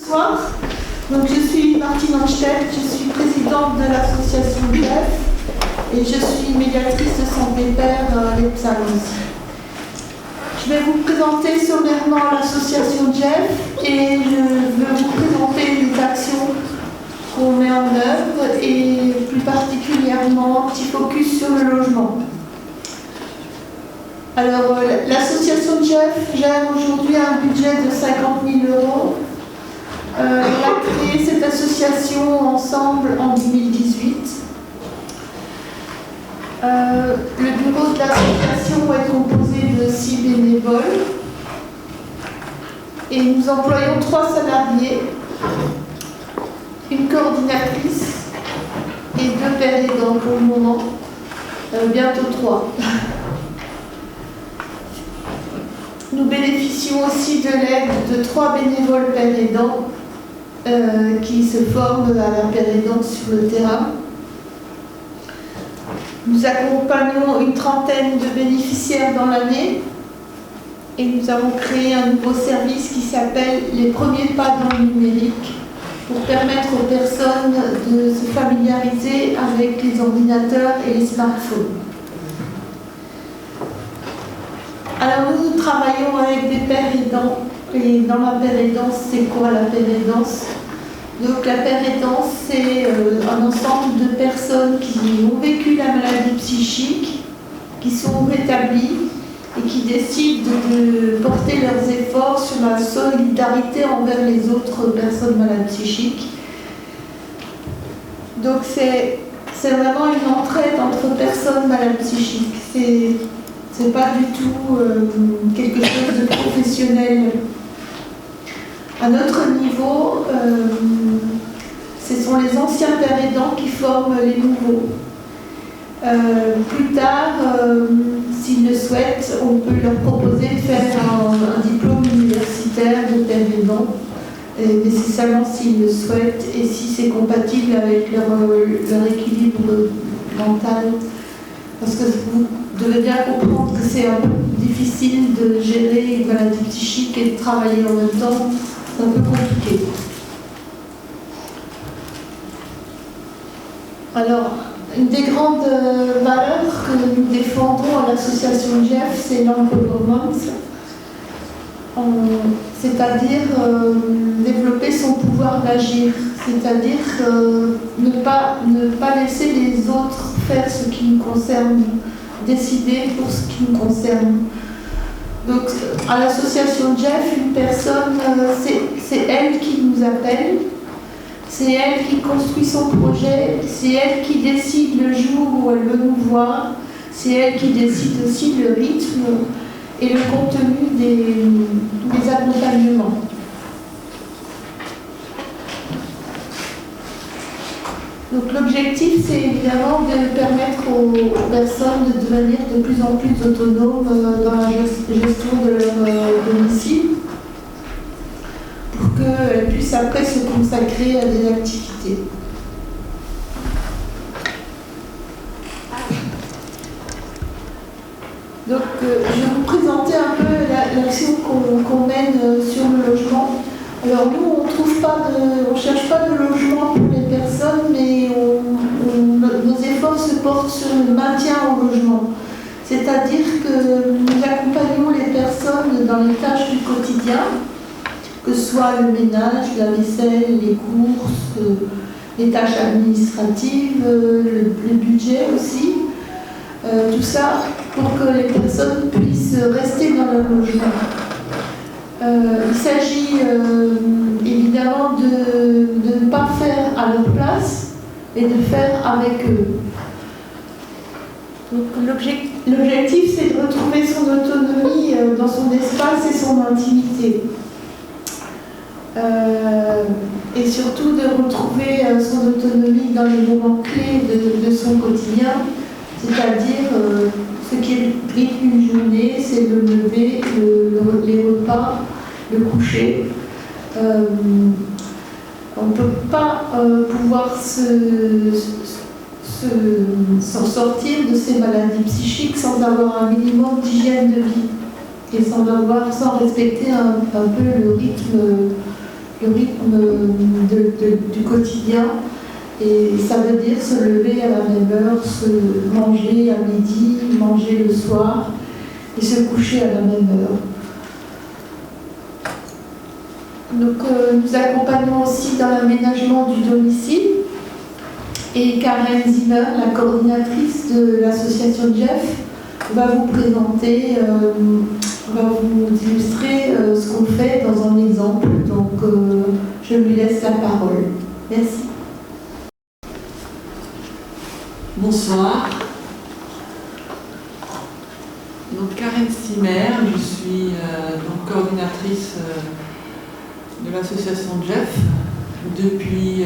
Bonsoir. Donc, je suis Martine Anstedt, je suis présidente de l'association JEF et je suis médiatrice de Santé Père Les Psalms. Je vais vous présenter sommairement l'association JEF et je vais vous présenter les actions qu'on met en œuvre et plus particulièrement un petit focus sur le logement. Alors, l'association JEF gère aujourd'hui un budget de 50 000 €. On a créé cette association ensemble en 2018. Le bureau de l'association est composé de 6 bénévoles et nous employons 3 salariés, une coordinatrice et 2 pères aidants pour le moment, bientôt 3. Nous bénéficions aussi de l'aide de 3 bénévoles pères aidants qui se forment à la père aidante sur le terrain. Nous accompagnons une trentaine de bénéficiaires dans l'année et nous avons créé un nouveau service qui s'appelle les premiers pas dans le numérique pour permettre aux personnes de se familiariser avec les ordinateurs et les smartphones. Alors nous travaillons avec des pères aidants et dans la père aidance, c'est quoi la père aidance? Donc la père aidance, c'est un ensemble de personnes qui ont vécu la maladie psychique, qui sont rétablies et qui décident de porter leurs efforts sur la solidarité envers les autres personnes malades psychiques. Donc c'est vraiment une entraide entre personnes malades psychiques. C'est pas du tout quelque chose de professionnel. À notre niveau, ce sont les anciens pères aidants qui forment les nouveaux. Plus tard, s'ils le souhaitent, on peut leur proposer de faire un diplôme universitaire de père aidant, mais c'est seulement s'ils le souhaitent et si c'est compatible avec leur équilibre mental. Parce que vous devez bien comprendre que c'est un peu difficile de gérer une maladie psychique et de travailler en même temps. C'est un peu compliqué. Alors, une des grandes valeurs que nous défendons à l'association JEF, c'est l'empowerment, c'est-à-dire développer son pouvoir d'agir, c'est-à-dire ne pas laisser les autres faire ce qui nous concerne, décider pour ce qui nous concerne. Donc, à l'association JEF, une personne, c'est elle qui nous appelle, c'est elle qui construit son projet, c'est elle qui décide le jour où elle veut nous voir, c'est elle qui décide aussi le rythme et le contenu des accompagnements. Donc l'objectif, c'est évidemment de permettre aux personnes de devenir de plus en plus autonomes dans la gestion de leur domicile pour qu'elles puissent après se consacrer à des activités. Donc je vais vous présenter un peu l'action qu'on mène sur le logement. Alors nous, on ne cherche pas de logement pour les personnes, mais nos efforts se portent sur le maintien au logement. C'est-à-dire que nous accompagnons les personnes dans les tâches du quotidien, que ce soit le ménage, la vaisselle, les courses, les tâches administratives, le budget aussi. Tout ça pour que les personnes puissent rester dans leur logement. Il s'agit évidemment de ne pas faire à leur place, mais de faire avec eux. Donc, l'objectif, c'est de retrouver son autonomie dans son espace et son intimité. Et surtout de retrouver son autonomie dans les moments clés de son quotidien, c'est-à-dire ce qui rythme une journée, c'est le lever, les repas, le coucher. On ne peut pas pouvoir s'en sortir de ces maladies psychiques sans avoir un minimum d'hygiène de vie et sans respecter un peu le rythme le rythme du quotidien. Et ça veut dire se lever à la même heure, se manger à midi, manger le soir et se coucher à la même heure. Donc nous accompagnons aussi dans l'aménagement du domicile. Et Karen Zimmer, la coordinatrice de l'association Jeff, va vous présenter, va vous illustrer ce qu'on fait dans un exemple. Donc je lui laisse la parole. Merci. Bonsoir. Donc Karen Zimmer, je suis donc coordinatrice de l'association Jeff depuis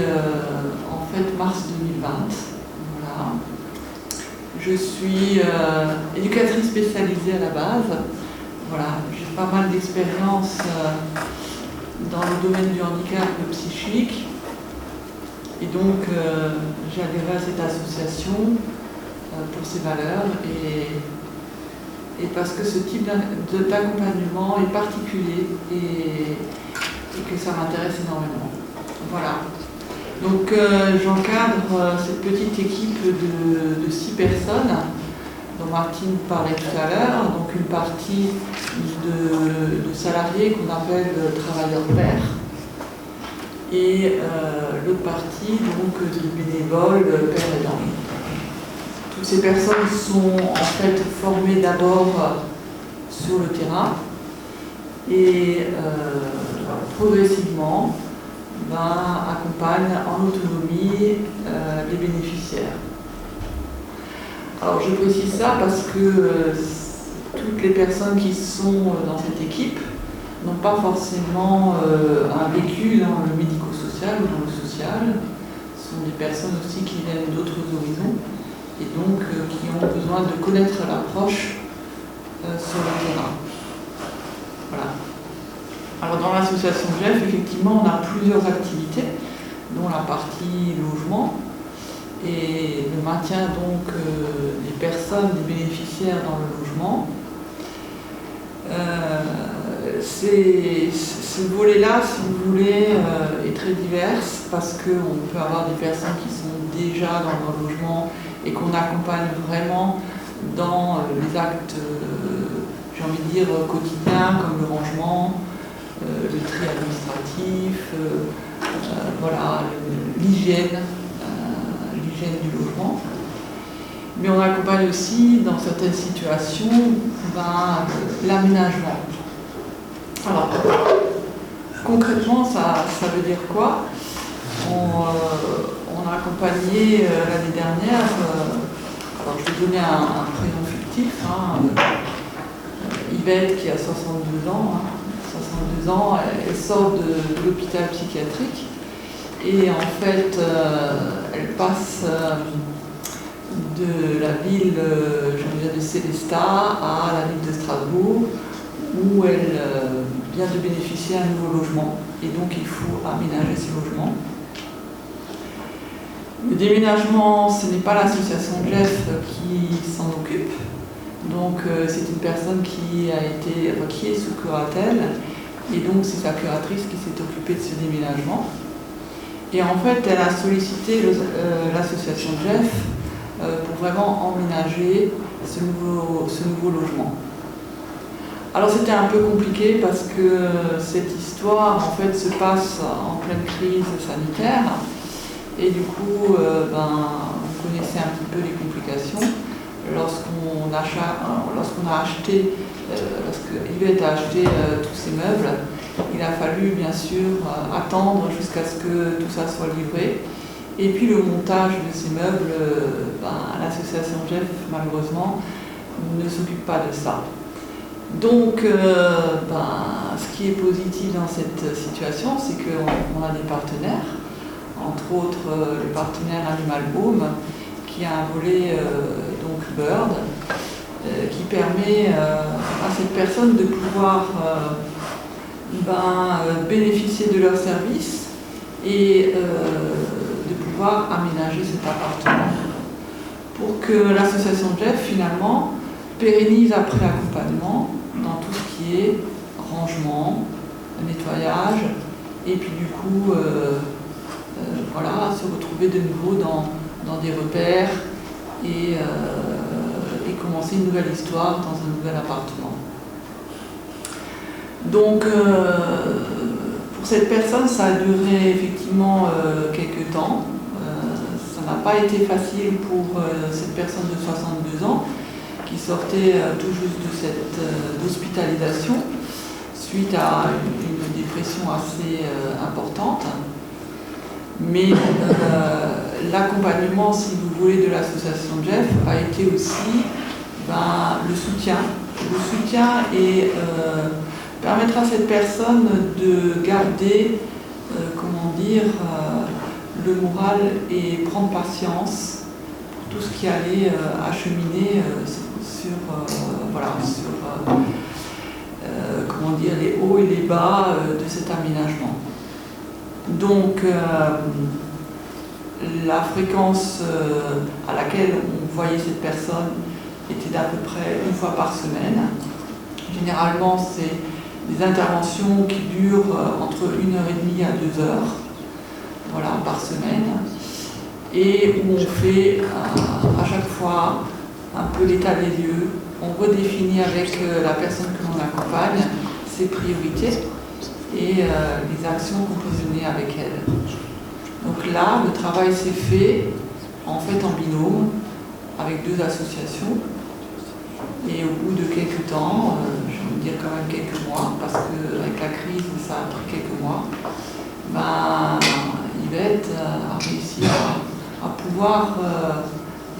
en fait mars 2020. Voilà. Je suis éducatrice spécialisée à la base. Voilà, j'ai pas mal d'expérience dans le domaine du handicap psychique. Et donc, j'ai adhéré à cette association pour ses valeurs et parce que ce type d'accompagnement est particulier et que ça m'intéresse énormément. Voilà. Donc, j'encadre cette petite équipe de 6 personnes dont Martine parlait tout à l'heure. Donc, une partie de salariés qu'on appelle travailleurs pairs. Et l'autre partie, donc, de bénévoles, pères aidants. Toutes ces personnes sont en fait formées d'abord sur le terrain et progressivement accompagnent en autonomie les bénéficiaires. Alors je précise ça parce que toutes les personnes qui sont dans cette équipe n'ont pas forcément un vécu dans le médico-social ou dans le social. Ce sont des personnes aussi qui viennent d'autres horizons et donc qui ont besoin de connaître l'approche sur le terrain. Voilà. Alors dans l'association Jeff, effectivement, on a plusieurs activités, dont la partie logement et le maintien donc des personnes, des bénéficiaires dans le logement. Ce volet-là, si vous voulez, est très divers parce qu'on peut avoir des personnes qui sont déjà dans le logement et qu'on accompagne vraiment dans les actes, j'ai envie de dire, quotidiens comme le rangement, le tri administratif, voilà, l'hygiène du logement. Mais on accompagne aussi, dans certaines situations, l'aménagement. Alors, concrètement, ça veut dire quoi? On a accompagné l'année dernière, alors je vais donner un prénom fictif, Yvette qui a 62 ans, 62 ans, elle sort de l'hôpital psychiatrique et en fait elle passe de la ville de Célestat à la ville de Strasbourg où elle vient de bénéficier d'un nouveau logement et donc il faut aménager ce logement. Le déménagement, ce n'est pas l'association Jeff qui s'en occupe. Donc c'est une personne qui est sous curatelle et donc c'est sa curatrice qui s'est occupée de ce déménagement. Et en fait, elle a sollicité l'association Jeff pour vraiment emménager ce nouveau logement. Alors c'était un peu compliqué parce que cette histoire en fait se passe en pleine crise sanitaire et du coup vous connaissez un petit peu les complications. Lorsqu'on a acheté, lorsque Yvette a acheté tous ces meubles, il a fallu bien sûr attendre jusqu'à ce que tout ça soit livré. Et puis le montage de ces meubles, l'association Jeff malheureusement ne s'occupe pas de ça. Donc ce qui est positif dans cette situation, c'est qu'on a des partenaires, entre autres le partenaire Animal Home, qui a un volet donc Bird, qui permet à cette personne de pouvoir bénéficier de leurs services et de pouvoir aménager cet appartement pour que l'association Jeff finalement pérennise après l'accompagnement dans tout ce qui est rangement, nettoyage et puis du coup, voilà, se retrouver de nouveau dans des repères et commencer une nouvelle histoire dans un nouvel appartement. Donc, pour cette personne, ça a duré effectivement quelques temps. Ça n'a pas été facile pour cette personne de 62 ans qui sortait tout juste de cette d'hospitalisation suite à une dépression assez importante. Mais l'accompagnement, si vous voulez, de l'association Jeff a été aussi le soutien. Le soutien et permettre à cette personne de garder, le moral et prendre patience pour tout ce qui allait acheminer sur les hauts et les bas de cet aménagement. Donc, la fréquence à laquelle on voyait cette personne était d'à peu près une fois par semaine. Généralement, c'est des interventions qui durent entre 1h30 à 2 heures, voilà, par semaine, et où on fait à chaque fois un peu l'état des lieux. On redéfinit avec la personne que l'on accompagne ses priorités et les actions qu'on peut mener avec elle. Donc là, le travail s'est fait en binôme avec 2 associations. Et au bout de quelques temps, je vais vous dire quand même quelques mois, parce qu'avec la crise, ça a pris quelques mois, Yvette a réussi à pouvoir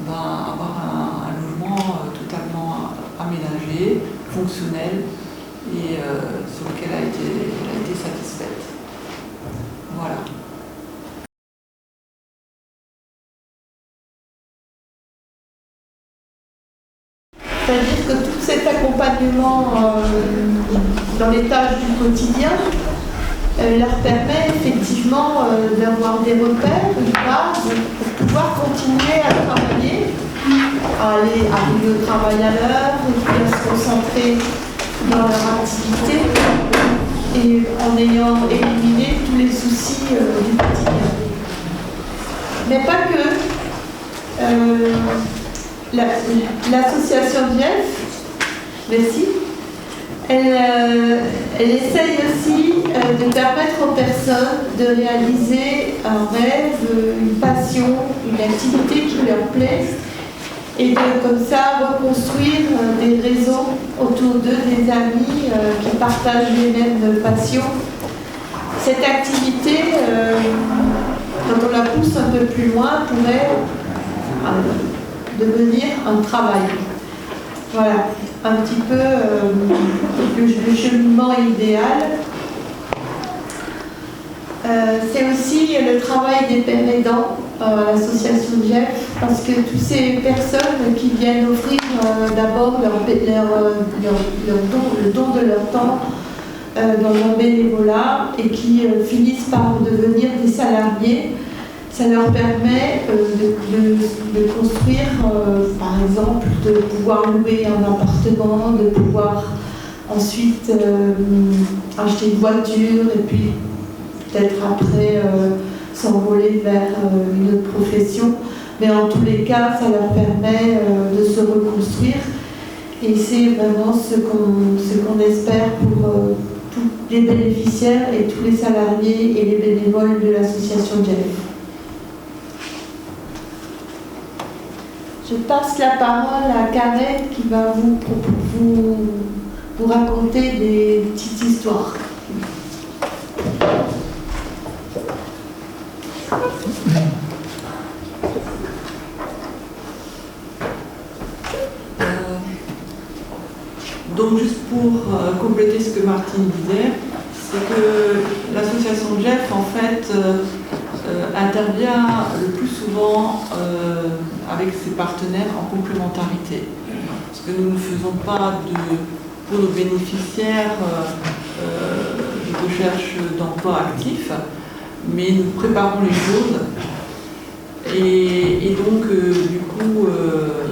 avoir un logement totalement aménagé, fonctionnel, et sur lequel elle a été satisfaite. Voilà. C'est-à-dire que tout cet accompagnement dans les tâches du quotidien leur permet effectivement d'avoir des repères, une base pour pouvoir continuer à travailler, à arriver au travail à l'heure, et puis à se concentrer dans leur activité et en ayant éliminé tous les soucis du quotidien. Mais pas que. L'association Jeff, merci, elle essaye aussi de permettre aux personnes de réaliser un rêve, une passion, une activité qui leur plaît, et de comme ça reconstruire des réseaux autour d'eux, des amis qui partagent les mêmes passions. Cette activité, quand on la pousse un peu plus loin, pourrait devenir un travail. Voilà, un petit peu le cheminement idéal. C'est aussi le travail des pères aidants à l'association Jeff, parce que toutes ces personnes qui viennent offrir d'abord le don de leur temps dans leur bénévolat et qui finissent par devenir des salariés, ça leur permet de construire, par exemple, de pouvoir louer un appartement, de pouvoir ensuite acheter une voiture et puis peut-être après s'envoler vers une autre profession. Mais en tous les cas, ça leur permet de se reconstruire. Et c'est vraiment ce qu'on espère pour tous les bénéficiaires et tous les salariés et les bénévoles de l'association Jeff. Je passe la parole à Karen qui va vous raconter des petites histoires. Donc juste pour compléter ce que Martine disait, c'est que l'association Jeff en fait intervient le plus souvent avec ses partenaires en complémentarité. Parce que nous ne faisons pas pour nos bénéficiaires de recherche d'emploi actif, mais nous préparons les choses. Et donc, du coup,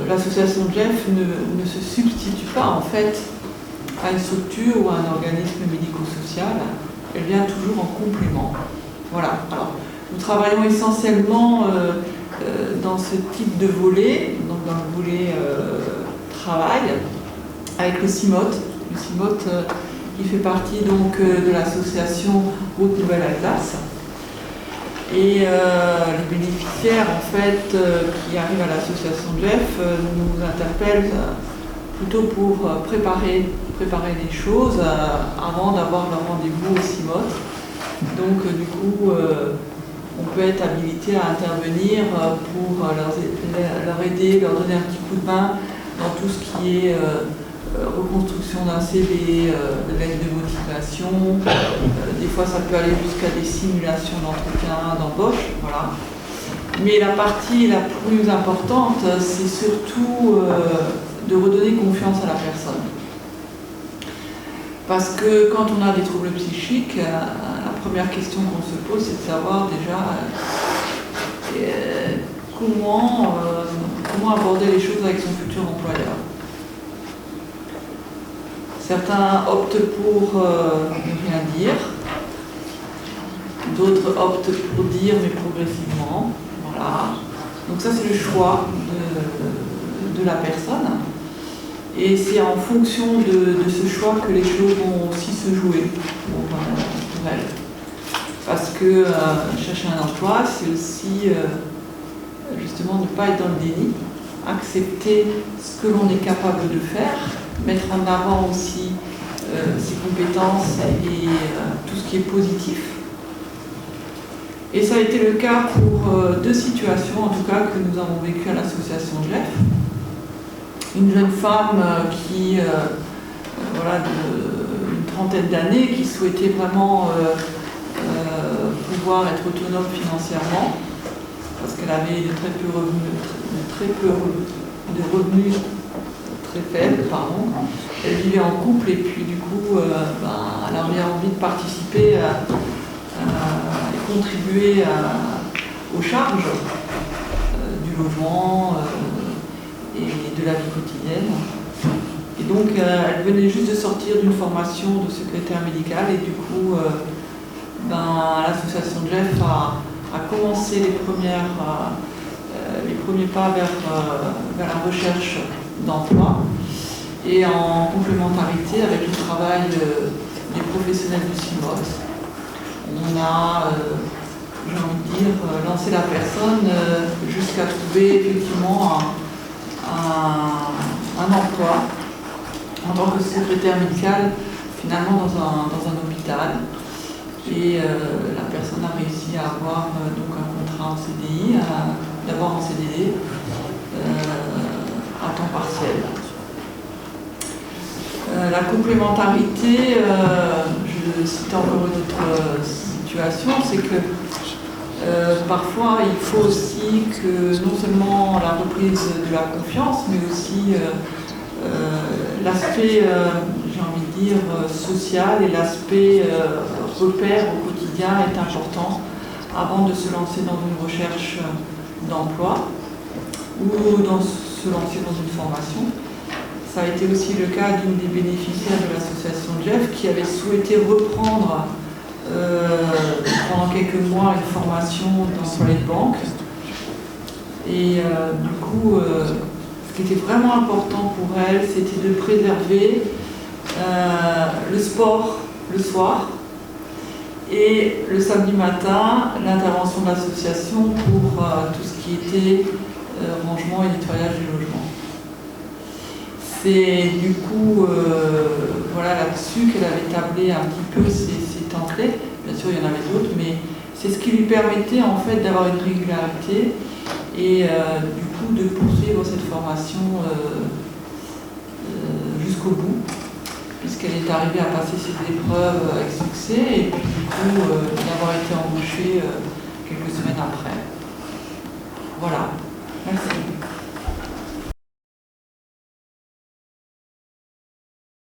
l'association Jeff ne se substitue pas en fait à une structure ou à un organisme médico-social. elle vient toujours en complément. Voilà. Alors, nous travaillons essentiellement dans ce type de volet, donc dans le volet travail, avec le CIMOT. Le CIMOT qui fait partie donc de l'association Route Nouvelle Alsace. Et les bénéficiaires en fait qui arrivent à l'association Jeff nous interpellent plutôt pour préparer les choses avant d'avoir leur rendez-vous au CIMOT. Donc du coup on peut être habilité à intervenir pour leur aider, leur donner un petit coup de main dans tout ce qui est reconstruction d'un CV, lettre de motivation. Des fois ça peut aller jusqu'à des simulations d'entretien, d'embauche, voilà. Mais la partie la plus importante, c'est surtout de redonner confiance à la personne. Parce que quand on a des troubles psychiques, la première question qu'on se pose, c'est de savoir déjà comment aborder les choses avec son futur employeur. Certains optent pour ne rien dire, d'autres optent pour dire mais progressivement. Voilà. Donc ça c'est le choix de la personne. Et c'est en fonction de ce choix que les choses vont aussi se jouer pour elle. Parce que chercher un emploi, c'est aussi justement ne pas être dans le déni, accepter ce que l'on est capable de faire, mettre en avant aussi ses compétences et tout ce qui est positif. Et ça a été le cas pour deux situations, en tout cas, que nous avons vécues à l'association Jeff. Une jeune femme qui, voilà, d'une trentaine d'années, qui souhaitait vraiment pouvoir être autonome financièrement, parce qu'elle avait de revenus très faibles, pardon. Elle vivait en couple et puis du coup, elle avait envie de participer et contribuer aux charges du logement et de la vie quotidienne. Et donc, elle venait juste de sortir d'une formation de secrétaire médical et du coup, l'association Jeff a commencé les premiers pas vers la recherche d'emploi et en complémentarité avec le travail des professionnels du CIMOT. On a, j'ai envie de dire, lancé la personne jusqu'à trouver effectivement un emploi en tant que secrétaire médical finalement dans un hôpital. Et la personne a réussi à avoir donc un contrat en CDI, d'abord en CDD, à temps partiel. La complémentarité, je cite encore une autre situation, c'est que parfois il faut aussi que non seulement la reprise de la confiance, mais aussi l'aspect, j'ai envie de dire, social et l'aspect repère au quotidien est important avant de se lancer dans une recherche d'emploi ou se lancer dans une formation. Ça a été aussi le cas d'une des bénéficiaires de l'association Jeff qui avait souhaité reprendre pendant quelques mois une formation d'employé de banque. Et du coup, ce qui était vraiment important pour elle, c'était de préserver le sport le soir et le samedi matin, l'intervention de l'association pour tout ce qui était rangement et nettoyage du logement. C'est du coup voilà, là-dessus qu'elle avait tablé un petit peu ses templates. Bien sûr, il y en avait d'autres, mais c'est ce qui lui permettait en fait d'avoir une régularité et du coup de poursuivre cette formation jusqu'au bout, puisqu'elle est arrivée à passer ses épreuves avec succès et puis du coup d'avoir été embauchée quelques semaines après. Voilà.